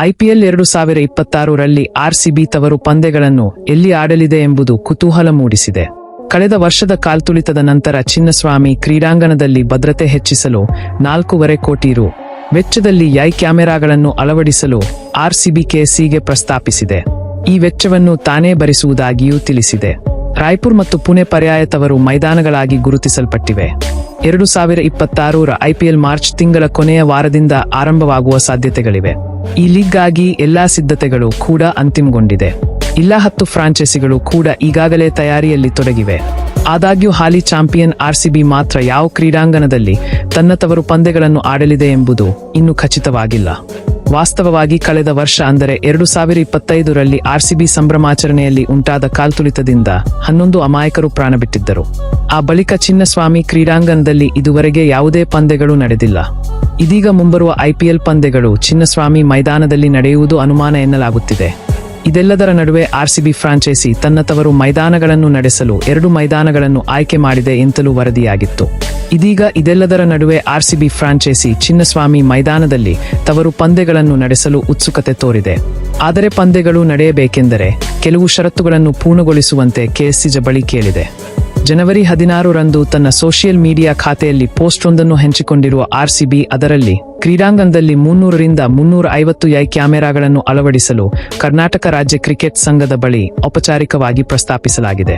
IPL 2026ರಲ್ಲಿ RCB ತವರು ಪಂದ್ಯಗಳನ್ನು ಎಲ್ಲಿ ಆಡಲಿದೆ ಎಂಬುದು ಕುತೂಹಲ ಮೂಡಿಸಿದೆ. ಕಳೆದ ವರ್ಷದ ಕಾಲ್ತುಳಿತದ ನಂತರ ಚಿನ್ನಸ್ವಾಮಿ ಕ್ರೀಡಾಂಗಣದಲ್ಲಿ ಭದ್ರತೆ ಹೆಚ್ಚಿಸಲು 4.5 ಕೋಟಿ ರು. ವೆಚ್ಚದಲ್ಲಿ ಕ್ಯಾಮೆರಾಗಳನ್ನು ಅಳವಡಿಸಲು ಆರ್ಸಿಬಿ ಕೆಎಸ್ಸಿಗೆ ಪ್ರಸ್ತಾಪಿಸಿದೆ. ಈ ವೆಚ್ಚವನ್ನು ತಾನೇ ಭರಿಸುವುದಾಗಿಯೂ ತಿಳಿಸಿದೆ. ರಾಯ್ಪುರ್ ಮತ್ತು ಪುಣೆ ಪರ್ಯಾಯ ತವರು ಮೈದಾನಗಳಾಗಿ ಗುರುತಿಸಲ್ಪಟ್ಟಿವೆ. 2026ರ ಐಪಿಎಲ್ ಮಾರ್ಚ್ ತಿಂಗಳ ಕೊನೆಯ ವಾರದಿಂದ ಆರಂಭವಾಗುವ ಸಾಧ್ಯತೆಗಳಿವೆ. ಈ ಲೀಗ್ಗಾಗಿ ಎಲ್ಲಾ ಸಿದ್ಧತೆಗಳು ಕೂಡ ಅಂತಿಮಗೊಂಡಿದೆ. 10 ಫ್ರಾಂಚೈಸಿಗಳು ಕೂಡ ಈಗಾಗಲೇ ತಯಾರಿಯಲ್ಲಿ ತೊಡಗಿವೆ. ಆದಾಗ್ಯೂ ಹಾಲಿ ಚಾಂಪಿಯನ್ ಆರ್ಸಿಬಿ ಮಾತ್ರ ಯಾವ ಕ್ರೀಡಾಂಗಣದಲ್ಲಿ ತನ್ನ ತವರು ಪಂದ್ಯಗಳನ್ನು ಆಡಲಿದೆ ಎಂಬುದು ಇನ್ನೂ ಖಚಿತವಾಗಿಲ್ಲ. ವಾಸ್ತವವಾಗಿ ಕಳೆದ ವರ್ಷ ಅಂದರೆ 2025ರಲ್ಲಿ ಆರ್ಸಿಬಿ ಸಂಭ್ರಮಾಚರಣೆಯಲ್ಲಿ ಉಂಟಾದ ಕಾಲ್ತುಳಿತದಿಂದ 11 ಅಮಾಯಕರು ಪ್ರಾಣ ಬಿಟ್ಟಿದ್ದರು. ಆ ಬಳಿಕ ಚಿನ್ನಸ್ವಾಮಿ ಕ್ರೀಡಾಂಗಣದಲ್ಲಿ ಇದುವರೆಗೆ ಯಾವುದೇ ಪಂದ್ಯಗಳು ನಡೆದಿಲ್ಲ. ಇದೀಗ ಮುಂಬರುವ ಐಪಿಎಲ್ ಪಂದ್ಯಗಳು ಚಿನ್ನಸ್ವಾಮಿ ಮೈದಾನದಲ್ಲಿ ನಡೆಯುವುದು ಅನುಮಾನ ಎನ್ನಲಾಗುತ್ತಿದೆ. ಇದೆಲ್ಲದರ ನಡುವೆ ಆರ್ಸಿಬಿ ಫ್ರಾಂಚೈಸಿ ತನ್ನ ತವರು ಮೈದಾನಗಳನ್ನು ನಡೆಸಲು 2 ಮೈದಾನಗಳನ್ನು ಆಯ್ಕೆ ಮಾಡಿದೆ ಎಂತಲೂ ವರದಿಯಾಗಿತ್ತು. ಇದೀಗ ಇದೆಲ್ಲದರ ನಡುವೆ ಆರ್ಸಿಬಿ ಫ್ರಾಂಚೈಸಿ ಚಿನ್ನಸ್ವಾಮಿ ಮೈದಾನದಲ್ಲಿ ತವರು ಪಂದ್ಯಗಳನ್ನು ನಡೆಸಲು ಉತ್ಸುಕತೆ ತೋರಿದೆ. ಆದರೆ ಪಂದ್ಯಗಳು ನಡೆಯಬೇಕೆಂದರೆ ಕೆಲವು ಷರತ್ತುಗಳನ್ನು ಪೂರ್ಣಗೊಳಿಸುವಂತೆ ಕೆಎಸ್ಸಿ ಬಳಿ ಕೇಳಿದೆ. ಜನವರಿ 16ರಂದು ತನ್ನ ಸೋಷಿಯಲ್ ಮೀಡಿಯಾ ಖಾತೆಯಲ್ಲಿ ಪೋಸ್ಟ್ ಒಂದನ್ನು ಹಂಚಿಕೊಂಡಿರುವ ಆರ್ಸಿಬಿ ಅದರಲ್ಲಿ ಕ್ರೀಡಾಂಗಣದಲ್ಲಿ 300ರಿಂದ 350 ಕ್ಯಾಮೆರಾಗಳನ್ನು ಅಳವಡಿಸಲು ಕರ್ನಾಟಕ ರಾಜ್ಯ ಕ್ರಿಕೆಟ್ ಸಂಘದ ಬಳಿ ಔಪಚಾರಿಕವಾಗಿ ಪ್ರಸ್ತಾಪಿಸಲಾಗಿದೆ.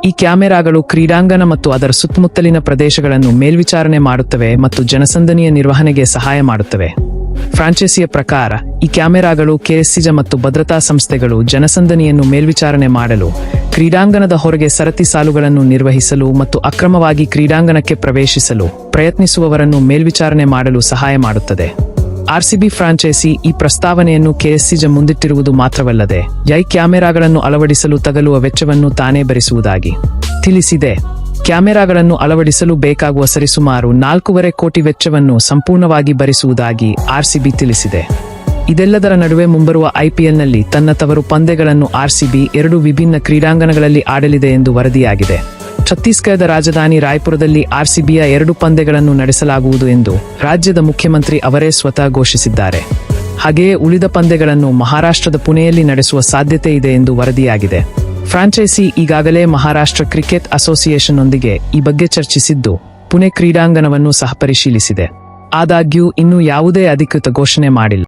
ಈ ಕ್ಯಾಮೆರಾಗಳು ಕ್ರೀಡಾಂಗಣ ಮತ್ತು ಅದರ ಸುತ್ತಮುತ್ತಲಿನ ಪ್ರದೇಶಗಳನ್ನು ಮೇಲ್ವಿಚಾರಣೆ ಮಾಡುತ್ತವೆ ಮತ್ತು ಜನಸಂದಣಿಯ ನಿರ್ವಹಣೆಗೆ ಸಹಾಯ ಮಾಡುತ್ತವೆ. ಫ್ರಾಂಚೈಸಿಯ ಪ್ರಕಾರ ಈ ಕ್ಯಾಮೆರಾಗಳು ಕೆಎಸ್ಸಿ ಮತ್ತು ಭದ್ರತಾ ಸಂಸ್ಥೆಗಳು ಜನಸಂದಣಿಯನ್ನು ಮೇಲ್ವಿಚಾರಣೆ ಮಾಡಲು, ಕ್ರೀಡಾಂಗಣದ ಹೊರಗೆ ಸರತಿ ಸಾಲುಗಳನ್ನು ನಿರ್ವಹಿಸಲು ಮತ್ತು ಅಕ್ರಮವಾಗಿ ಕ್ರೀಡಾಂಗಣಕ್ಕೆ ಪ್ರವೇಶಿಸಲು ಪ್ರಯತ್ನಿಸುವವರನ್ನು ಮೇಲ್ವಿಚಾರಣೆ ಮಾಡಲು ಸಹಾಯ ಮಾಡುತ್ತದೆ. ಆರ್ಸಿಬಿ ಫ್ರಾಂಚೈಸಿ ಈ ಪ್ರಸ್ತಾವನೆಯನ್ನು ಕೆಎಸ್ಸಿ ಮುಂದಿಟ್ಟಿರುವುದು ಮಾತ್ರವಲ್ಲದೆ ಕ್ಯಾಮೆರಾಗಳನ್ನು ಅಳವಡಿಸಲು ತಗಲುವ ವೆಚ್ಚವನ್ನು ತಾನೇ ಭರಿಸುವುದಾಗಿ ತಿಳಿಸಿದೆ. ಕ್ಯಾಮೆರಾಗಳನ್ನು ಅಳವಡಿಸಲು ಬೇಕಾಗುವ ಸರಿಸುಮಾರು 4.5 ಕೋಟಿ ವೆಚ್ಚವನ್ನು ಸಂಪೂರ್ಣವಾಗಿ ಭರಿಸುವುದಾಗಿ ಆರ್ಸಿಬಿ ತಿಳಿಸಿದೆ. ಇದೆಲ್ಲದರ ನಡುವೆ ಮುಂಬರುವ ಐಪಿಎಲ್ನಲ್ಲಿ ತನ್ನ ತವರು ಪಂದ್ಯಗಳನ್ನು ಆರ್ಸಿಬಿ 2 ವಿಭಿನ್ನ ಕ್ರೀಡಾಂಗಣಗಳಲ್ಲಿ ಆಡಲಿದೆ ಎಂದು ವರದಿಯಾಗಿದೆ. ಛತ್ತೀಸ್ಗಢದ ರಾಜಧಾನಿ ರಾಯ್ಪುರದಲ್ಲಿ ಆರ್ಸಿಬಿಯ 2 ಪಂದ್ಯಗಳನ್ನು ನಡೆಸಲಾಗುವುದು ಎಂದು ರಾಜ್ಯದ ಮುಖ್ಯಮಂತ್ರಿ ಅವರೇ ಸ್ವತಃ ಘೋಷಿಸಿದ್ದಾರೆ. ಹಾಗೆಯೇ ಉಳಿದ ಪಂದ್ಯಗಳನ್ನು ಮಹಾರಾಷ್ಟ್ರದ ಪುಣೆಯಲ್ಲಿ ನಡೆಸುವ ಸಾಧ್ಯತೆ ಇದೆ ಎಂದು ವರದಿಯಾಗಿದೆ. ಫ್ರಾಂಚೈಸಿ ಈಗಾಗಲೇ ಮಹಾರಾಷ್ಟ್ರ ಕ್ರಿಕೆಟ್ ಅಸೋಸಿಯೇಷನ್ನೊಂದಿಗೆ ಈ ಬಗ್ಗೆ ಚರ್ಚಿಸಿದ್ದು, ಪುಣೆ ಕ್ರೀಡಾಂಗಣವನ್ನು ಸಹ ಪರಿಶೀಲಿಸಿದೆ. ಆದಾಗ್ಯೂ ಇನ್ನೂ ಯಾವುದೇ ಅಧಿಕೃತ ಘೋಷಣೆ ಮಾಡಿಲ್ಲ.